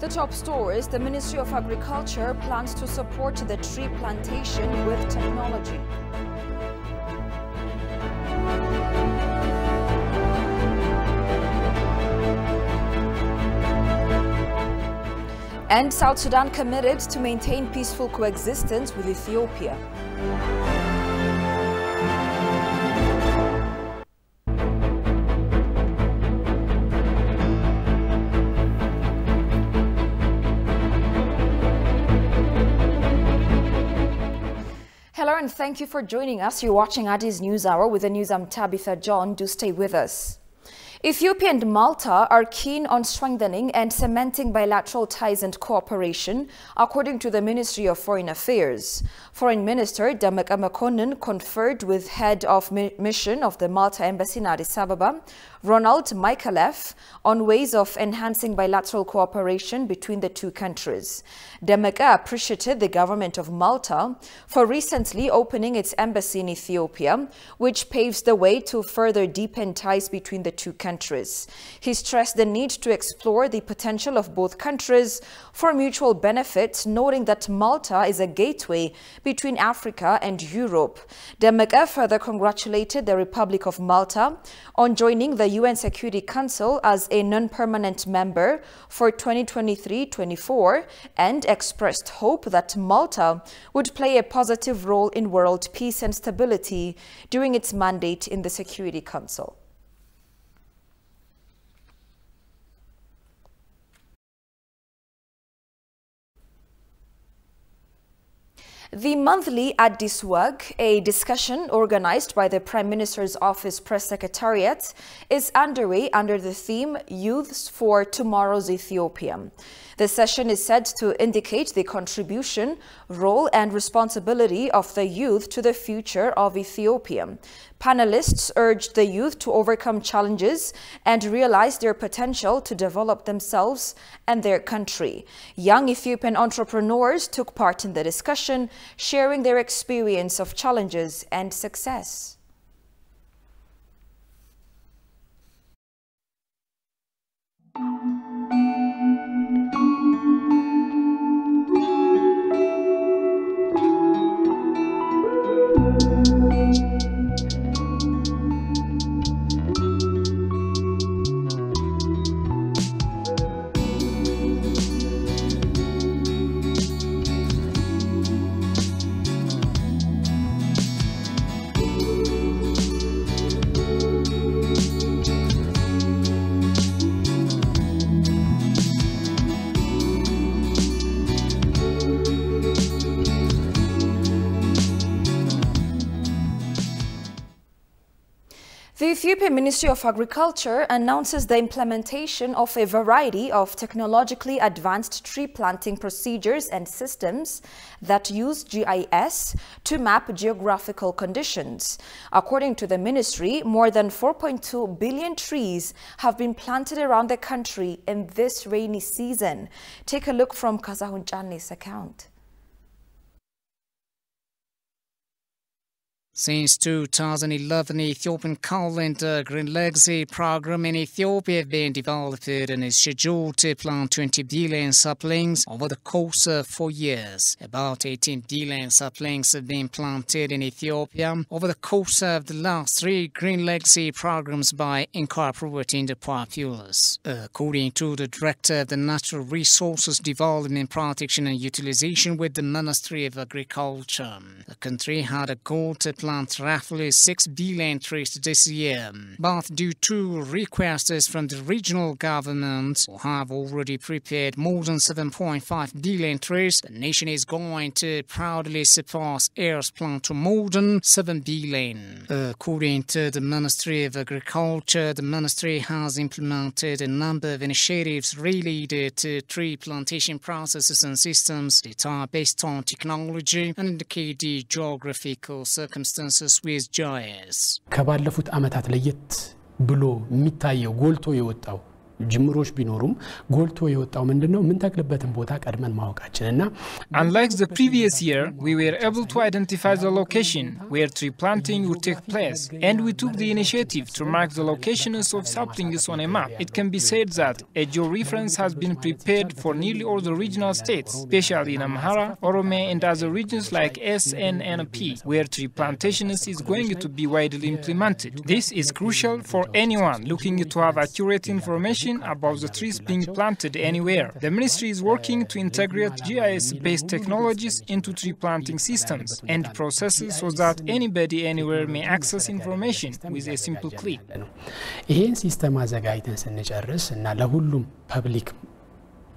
The top stories: the Ministry of Agriculture plans to support the tree plantation with technology. And South Sudan committed to maintain peaceful coexistence with Ethiopia. Hello and thank you for joining us. You're watching Addis News Hour. With the news, I'm Tabitha John. Do stay with us. Ethiopia and Malta are keen on strengthening and cementing bilateral ties and cooperation, according to the Ministry of Foreign Affairs. Foreign Minister Dameka Mekonnen conferred with head of mission of the Malta Embassy in Addis Ababa, Ronald Michaelef, on ways of enhancing bilateral cooperation between the two countries. Dameka appreciated the government of Malta for recently opening its embassy in Ethiopia, which paves the way to further deepen ties between the two countries. He stressed the need to explore the potential of both countries for mutual benefit, noting that Malta is a gateway between Africa and Europe. Dameka further congratulated the Republic of Malta on joining the UN Security Council as a non-permanent member for 2023-24 and expressed hope that Malta would play a positive role in world peace and stability during its mandate in the Security Council. The monthly Addis Wag, a discussion organized by the Prime Minister's Office Press Secretariat, is underway under the theme Youths for Tomorrow's Ethiopia. The session is said to indicate the contribution, role and responsibility of the youth to the future of Ethiopia. Panelists urged the youth to overcome challenges and realize their potential to develop themselves and their country. Young Ethiopian entrepreneurs took part in the discussion, sharing their experience of challenges and success. The Ethiopian Ministry of Agriculture announces the implementation of a variety of technologically advanced tree planting procedures and systems that use GIS to map geographical conditions. According to the ministry, more than 4.2 billion trees have been planted around the country in this rainy season. Take a look from Kasahun Channe's account. Since 2011, the Ethiopian calendar Green Legacy program in Ethiopia has been developed and is scheduled to plant 20 billion saplings over the course of 4 years. About 18 billion saplings have been planted in Ethiopia over the course of the last 3 Green Legacy programs by incorporating the populace. According to the Director of the Natural Resources Development, Protection and Utilization with the Ministry of Agriculture, the country had a goal to plant roughly 6 billion trees this year, but due to requests from the regional government, who have already prepared more than 7.5 billion trees, the nation is going to proudly surpass Air's plan to more than 7 billion. According to the Ministry of Agriculture, the ministry has implemented a number of initiatives related to tree plantation processes and systems that are based on technology and indicate the geographical circumstances with GIS. ከባለፉት አመታት ለየት ብሎ የሚታየው ጎልቶ የወጣው ጅምሮች ቢኖሩም ጎልቶ የወጣው ምንድነው ምን ተክልበትን ቦታ ቀድመን ማወቃችንና Unlike the previous year, we were able to identify the location where tree planting would take place, and we took the initiative to mark the locations of saplings on a map. It can be said that a geo-reference has been prepared for nearly all the regional states, especially in Amhara, Orome, and other regions like SNNP, where tree plantations is going to be widely implemented. This is crucial for anyone looking to have accurate information about the trees being planted anywhere. The ministry is working to integrate GIS-based technologies into tree planting systems and processes so that anybody anywhere may access information with a simple click. ይሄን ሲስተም አዘጋጅተን ስንጨርስ እና ለሁሉም ፐብሊክ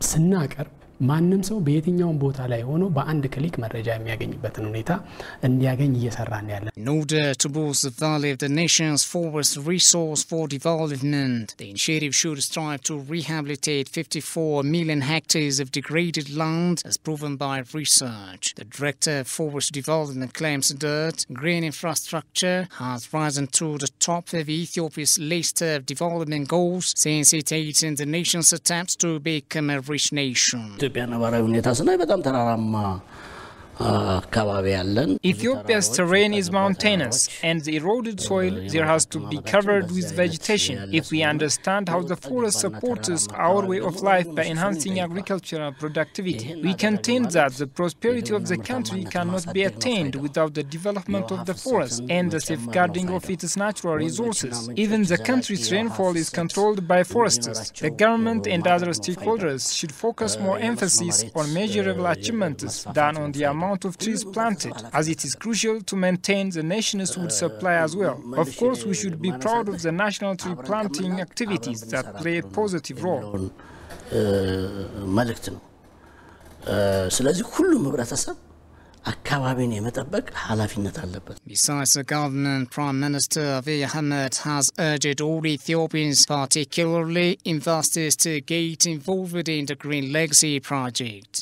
ስናቀርብ ማንንም ሰው በየትኛው ቦታ ላይ ሆኖ በአንድ ክሊክ መረጃ የሚያገኝበትን ሁኔታ እንዲያገኝ እየሰራን ያለን In order to boost the value of the nation's forest resource for development, the initiative should strive to rehabilitate 54 million hectares of degraded land, as proven by research. The Director of Forest Development claims that green infrastructure has risen to the top of Ethiopia's list of development goals since it aids in the nation's attempts to become a rich nation. Ethiopia's terrain is mountainous, and the eroded soil there has to be covered with vegetation. If we understand how the forest supports our way of life by enhancing agricultural productivity, we contend that the prosperity of the country cannot be attained without the development of the forest and the safeguarding of its natural resources. Even the country's rainfall is controlled by foresters. The government and other stakeholders should focus more emphasis on measurable achievements than on the amount of trees planted, as it is crucial to maintain the nation's food supply as well. Of course, we should be proud of the national tree planting activities that play a positive role. Besides the government, Prime Minister Abiy Ahmed has urged all Ethiopians, particularly investors, to get involved in the Green Legacy project.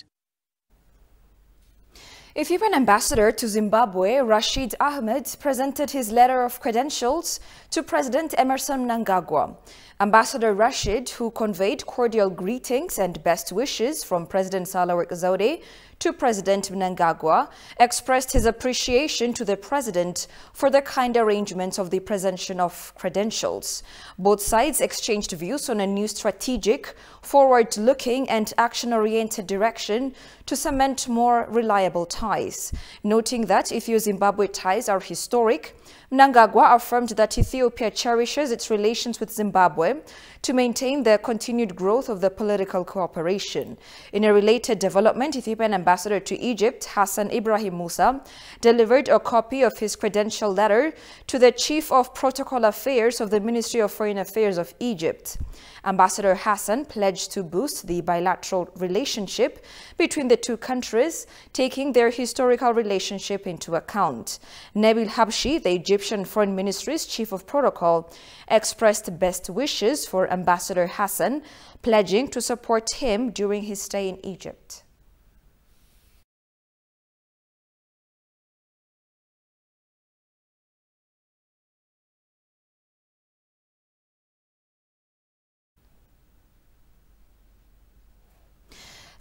Ethiopian ambassador to Zimbabwe, Rashid Ahmed, presented his letter of credentials to President Emerson Mnangagwa. Ambassador Rashid, who conveyed cordial greetings and best wishes from President Sahle-Work Zewde to President Mnangagwa, expressed his appreciation to the president for the kind arrangements of the presentation of credentials. Both sides exchanged views on a new strategic, forward-looking and action-oriented direction to cement more reliable ties. Noting that Ethio-Zimbabwe ties are historic, Mnangagwa affirmed that Ethiopia cherishes its relations with Zimbabwe to maintain the continued growth of the political cooperation. In a related development, Ethiopian ambassador to Egypt, Hassan Ibrahim Musa, delivered a copy of his credential letter to the Chief of Protocol Affairs of the Ministry of Foreign Affairs of Egypt. Ambassador Hassan pledged to boost the bilateral relationship between the two countries, taking their historical relationship into account. Nabil Habshi, the Egyptian Foreign Ministry's Chief of Protocol, expressed best wishes for Ambassador Hassan, pledging to support him during his stay in Egypt.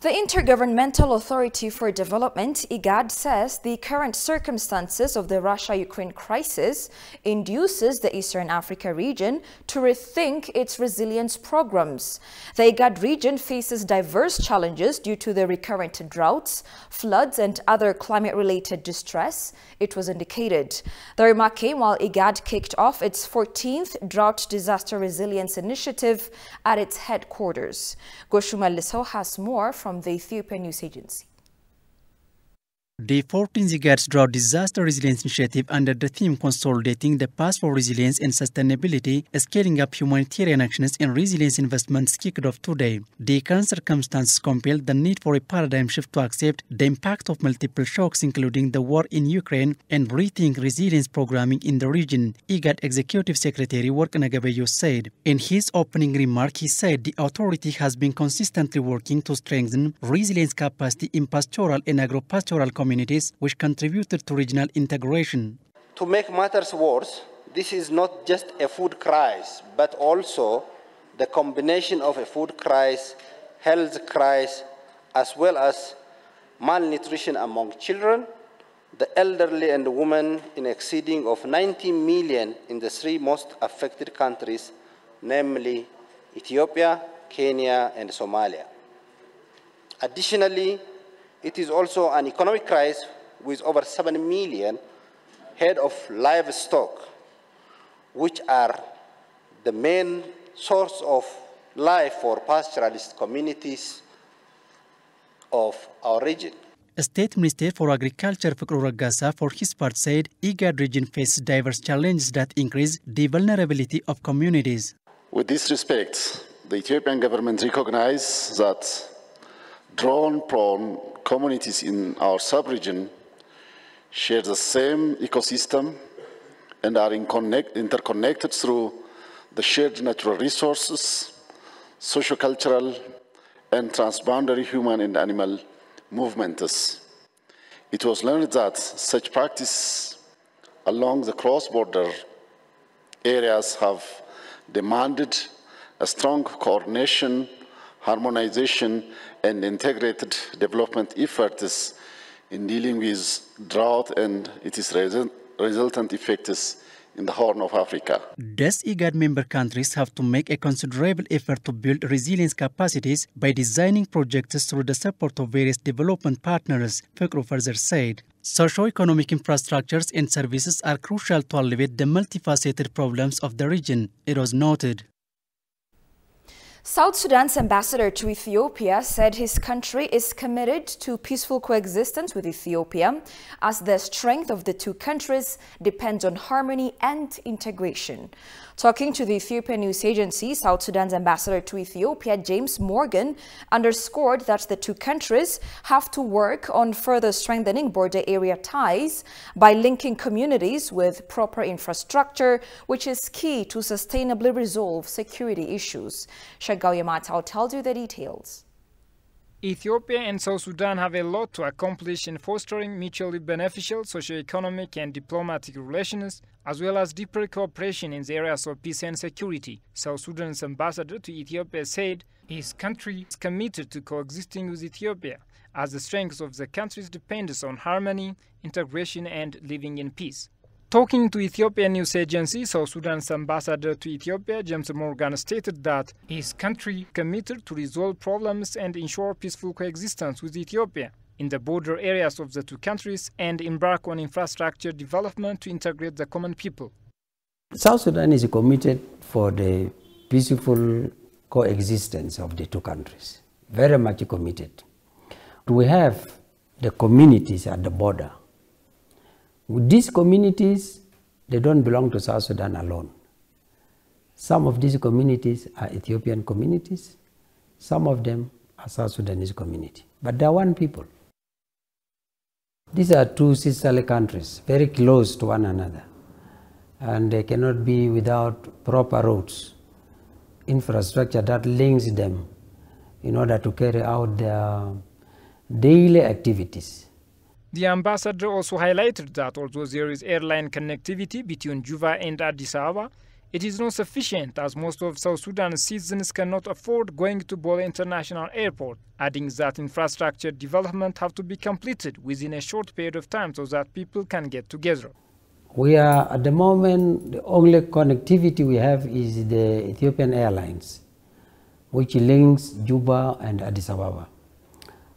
The Intergovernmental Authority for Development, IGAD, says the current circumstances of the Russia-Ukraine crisis induces the Eastern Africa region to rethink its resilience programs. The IGAD region faces diverse challenges due to the recurrent droughts, floods, and other climate-related distress, it was indicated. The remark came while IGAD kicked off its 14th Drought Disaster Resilience Initiative at its headquarters. Goshu Maliso has more from the Ethiopian News Agency. The 14th IGAD Drought Disaster Resilience Initiative, under the theme Consolidating the Path for Resilience and Sustainability, scaling up humanitarian actions and resilience investments, kicked off today. The current circumstances compel the need for a paradigm shift to accept the impact of multiple shocks, including the war in Ukraine, and rethink resilience programming in the region, IGAD Executive Secretary Workneh Gebeyehu said. In his opening remark, he said the authority has been consistently working to strengthen resilience capacity in pastoral and agro-pastoral communities, which contributed to regional integration. To make matters worse, this is not just a food crisis, but also the combination of a food crisis, health crisis, as well as malnutrition among children, the elderly and the women in exceeding of 90 million in the three most affected countries, namely Ethiopia, Kenya, and Somalia. Additionally, it is also an economic crisis with over 7 million head of livestock, which are the main source of life for pastoralist communities of our region. State Minister for Agriculture Fikru Raggasa, for his part, said IGAD region faces diverse challenges that increase the vulnerability of communities. With this respect, the Ethiopian government recognizes that drought-prone communities in our sub-region share the same ecosystem and are interconnected through the shared natural resources, socio-cultural, and transboundary human and animal movements. It was learned that such practice along the cross-border areas have demanded a strong coordination, harmonization, and integrated development efforts in dealing with drought and its resultant effects in the Horn of Africa. Thus, IGAD member countries have to make a considerable effort to build resilience capacities by designing projects through the support of various development partners, Fikru further said. Socio-economic infrastructures and services are crucial to alleviate the multifaceted problems of the region, it was noted. South Sudan's ambassador to Ethiopia said his country is committed to peaceful coexistence with Ethiopia, as the strength of the two countries depends on harmony and integration. Talking to the Ethiopian news agency, South Sudan's ambassador to Ethiopia, James Morgan, underscored that the two countries have to work on further strengthening border area ties by linking communities with proper infrastructure, which is key to sustainably resolve security issues. Shagao Yamatao tells you the details. Ethiopia and South Sudan have a lot to accomplish in fostering mutually beneficial socio-economic and diplomatic relations, as well as deeper cooperation in the areas of peace and security. South Sudan's ambassador to Ethiopia said his country is committed to coexisting with Ethiopia, as the strength of the countries depends on harmony, integration, and living in peace. Talking to Ethiopian news agency, South Sudan's ambassador to Ethiopia, James Morgan, stated that his country is committed to resolve problems and ensure peaceful coexistence with Ethiopia in the border areas of the two countries and embark on infrastructure development to integrate the common people. South Sudan is committed for the peaceful coexistence of the two countries, very much committed. We have the communities at the border. With these communities, they don't belong to South Sudan alone. Some of these communities are Ethiopian communities, some of them are South Sudanese community, but they are one people. These are two sisterly countries, very close to one another, and they cannot be without proper roads, infrastructure that links them in order to carry out their daily activities. The ambassador also highlighted that although there is airline connectivity between Juba and Addis Ababa, it is not sufficient, as most of South Sudan's citizens cannot afford going to Bole International Airport, adding that infrastructure development have to be completed within a short period of time so that people can get together. We are, at the moment, the only connectivity we have is the Ethiopian Airlines, which links Juba and Addis Ababa.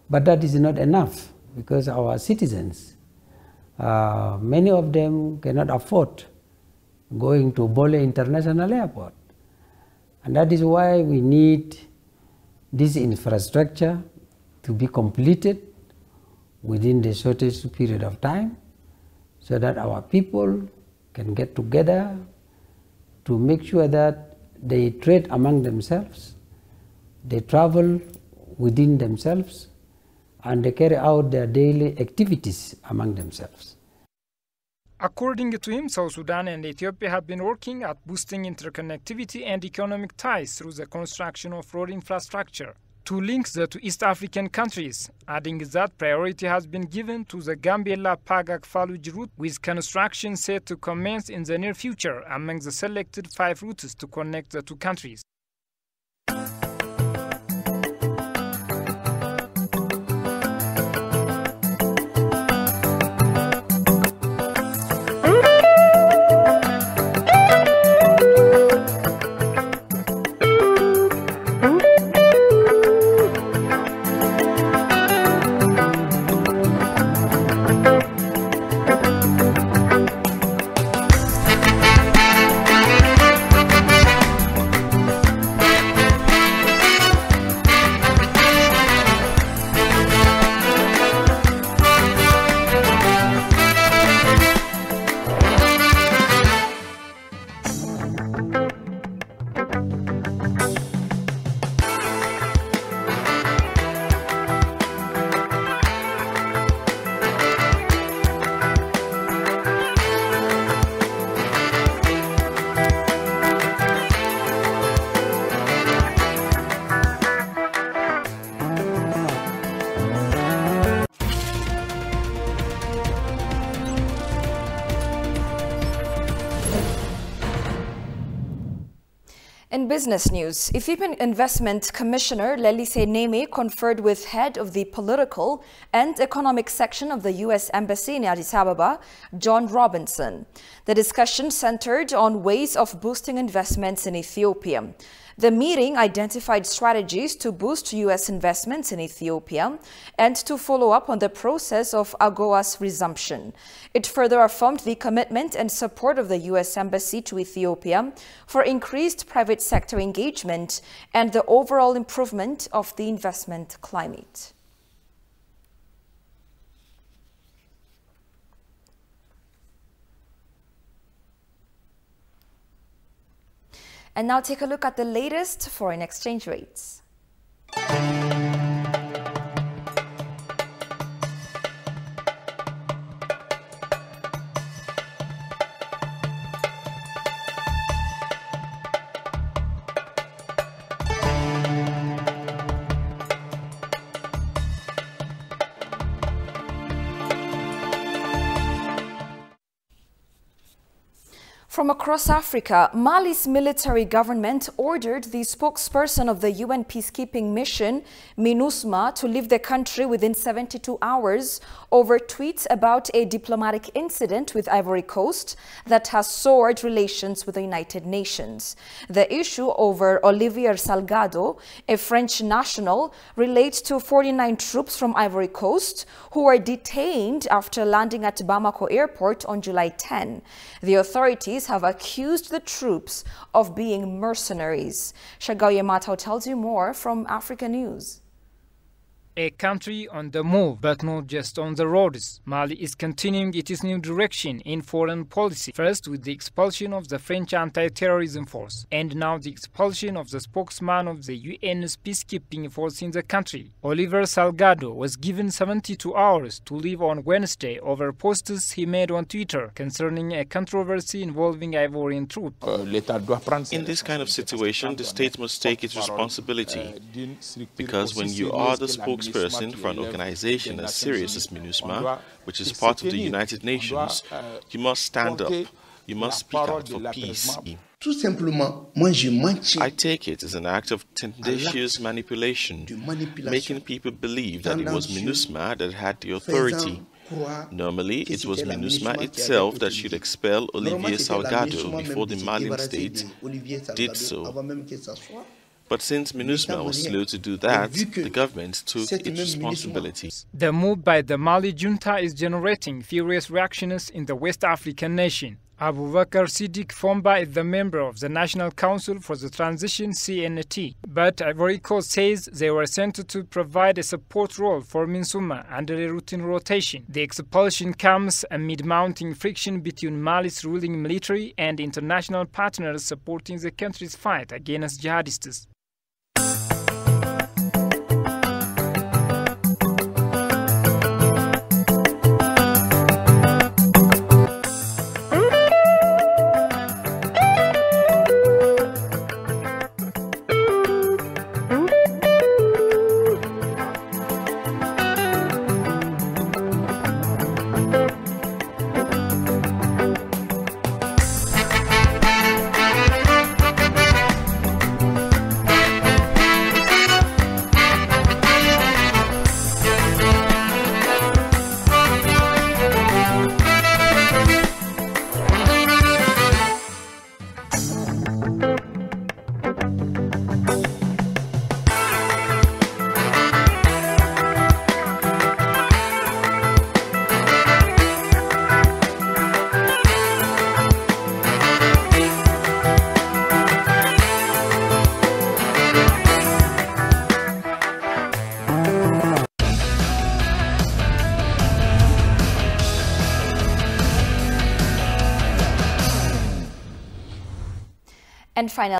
But that is not enough, because our citizens, many of them cannot afford going to Bole International Airport. And that is why we need this infrastructure to be completed within the shortest period of time, so that our people can get together to make sure that they trade among themselves, they travel within themselves, and they carry out their daily activities among themselves. According to him, South Sudan and Ethiopia have been working at boosting interconnectivity and economic ties through the construction of road infrastructure to link the two East African countries, adding that priority has been given to the Gambela-Pagak-Faluj route, with construction set to commence in the near future among the selected 5 routes to connect the two countries. In business news, Ethiopian Investment Commissioner Lelise Neme conferred with head of the political and economic section of the U.S. Embassy in Addis Ababa, John Robinson. The discussion centered on ways of boosting investments in Ethiopia. The meeting identified strategies to boost U.S. investments in Ethiopia and to follow up on the process of AGOA's resumption. It further affirmed the commitment and support of the U.S. Embassy to Ethiopia for increased private sector engagement and the overall improvement of the investment climate. And now take a look at the latest foreign exchange rates. From across Africa, Mali's military government ordered the spokesperson of the UN peacekeeping mission, MINUSMA, to leave the country within 72 hours over tweets about a diplomatic incident with Ivory Coast that has soured relations with the United Nations. The issue over Olivier Salgado, a French national, relates to 49 troops from Ivory Coast who were detained after landing at Bamako airport on July 10. The authorities have accused the troops of being mercenaries. Shagaye Matao tells you more from Africa News. A country on the move, but not just on the roads. Mali is continuing its new direction in foreign policy, first with the expulsion of the French anti-terrorism force, and now the expulsion of the spokesman of the UN's peacekeeping force in the country. Olivier Salgado was given 72 hours to leave on Wednesday over posts he made on Twitter concerning a controversy involving Ivorian troops. In this kind of situation, the state must take its responsibility, because when you are the spokesperson for an organization as serious as MINUSMA, which is part of the United Nations, you must stand up. You must speak out for peace. I take it as an act of tendentious manipulation, making people believe that it was MINUSMA that had the authority. Normally, it was MINUSMA itself that should expel Olivier Salgado before the Malian state did so. But since MINUSMA was slow to do that, the government took its responsibility. The move by the Mali junta is generating furious reactions in the West African nation. Abubakar Siddiq Fomba is the member of the National Council for the Transition CNT, but Ivory Coast says they were sent to provide a support role for MINUSMA under a routine rotation. The expulsion comes amid mounting friction between Mali's ruling military and international partners supporting the country's fight against jihadists. And finally,